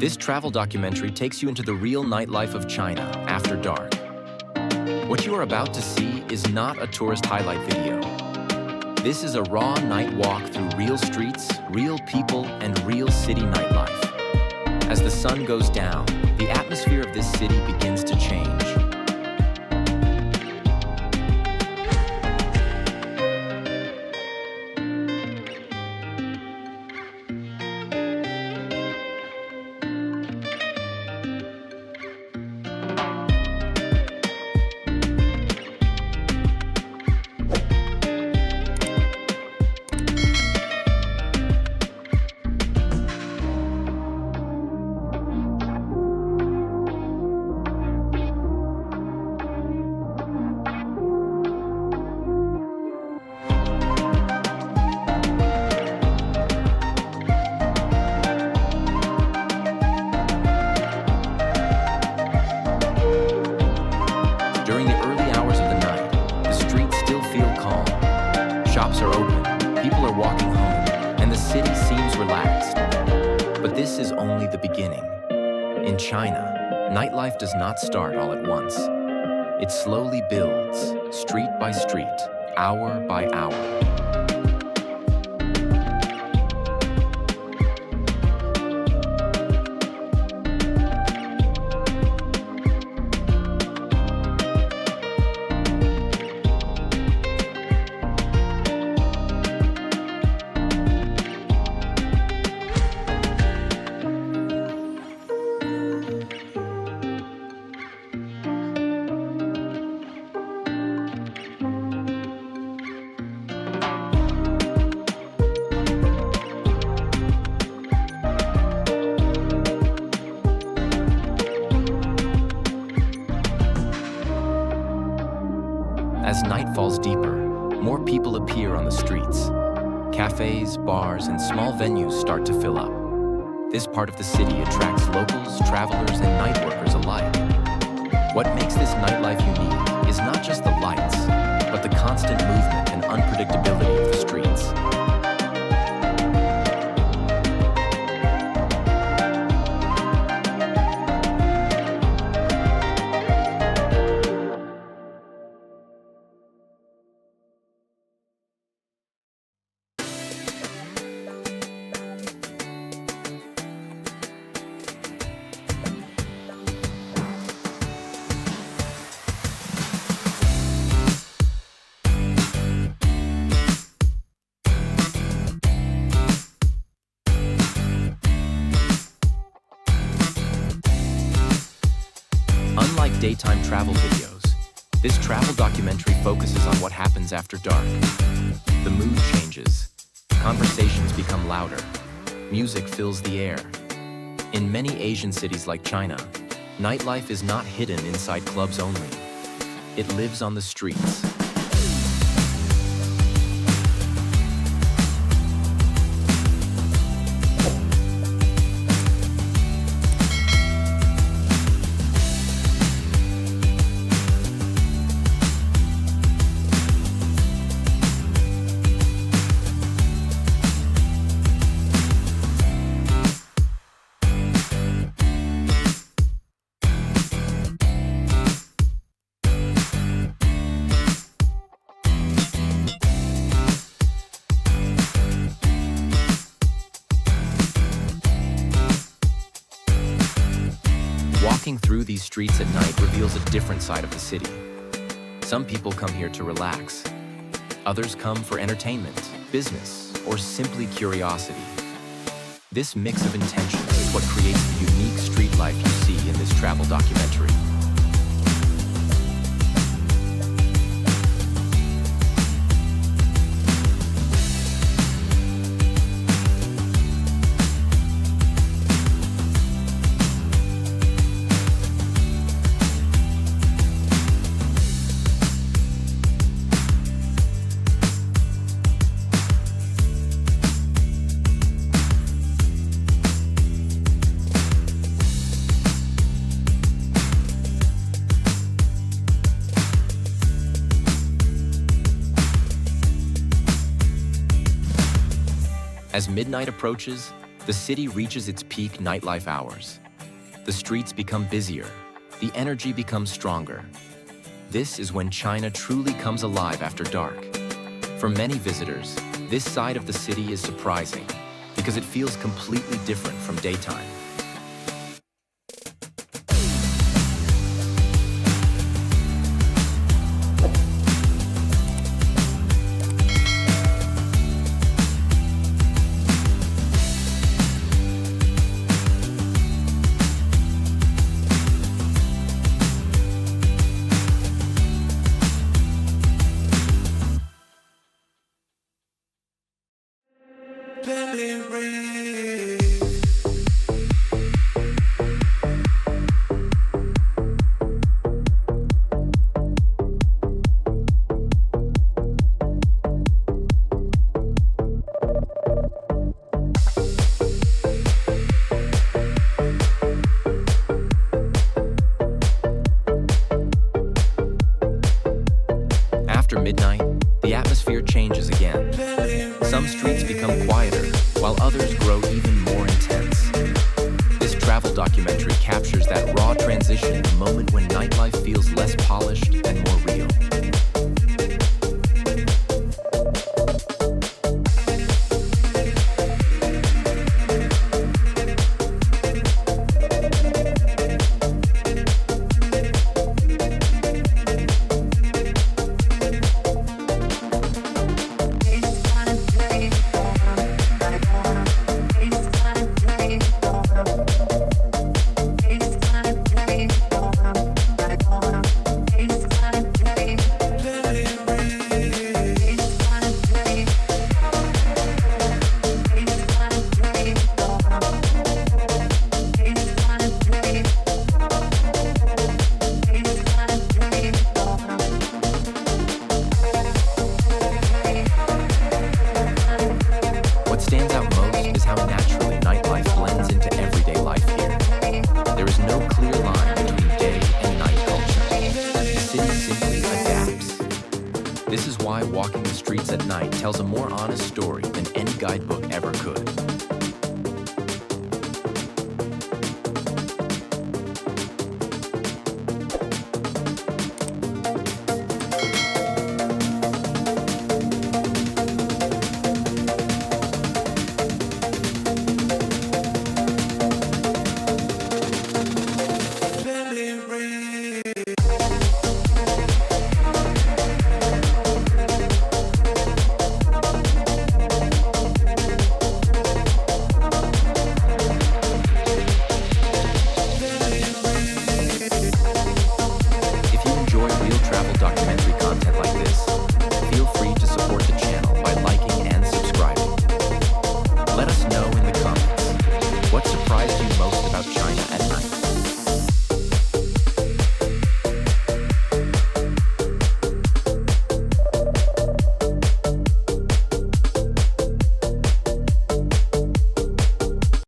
This travel documentary takes you into the real nightlife of China after dark. What you are about to see is not a tourist highlight video. This is a raw night walk through real streets, real people, and real city nightlife. As the sun goes down, the atmosphere of this city begins to change. During the early hours of the night, the streets still feel calm. Shops are open, people are walking home, and the city seems relaxed. But this is only the beginning. In China, nightlife does not start all at once. It slowly builds, street by street, hour by hour. As night falls deeper, more people appear on the streets. Cafes, bars, and small venues start to fill up. This part of the city attracts locals, travelers, and night workers alike. What makes this nightlife unique is not just the lights, but the constant movement and unpredictability of the streets. Unlike daytime travel videos, this travel documentary focuses on what happens after dark. The mood changes, conversations become louder, music fills the air. In many Asian cities like China, nightlife is not hidden inside clubs only. It lives on the streets. Walking through these streets at night reveals a different side of the city. Some people come here to relax. Others come for entertainment, business, or simply curiosity. This mix of intentions is what creates the unique street life you see in this travel documentary. As midnight approaches, The city reaches its peak nightlife hours. The streets become busier. The energy becomes stronger. This is when China truly comes alive after dark. For many visitors, this side of the city is surprising because it feels completely different from daytime. After midnight, the atmosphere changes again. Some streets become quieter, while others grow even more intense. This travel documentary captures that raw transition, the moment when nightlife feels less polished and more real. What stands out most is how naturally nightlife blends into everyday life here. There is no clear line between day and night culture. The city simply adapts. This is why walking the streets at night tells a more honest story than any guidebook ever could.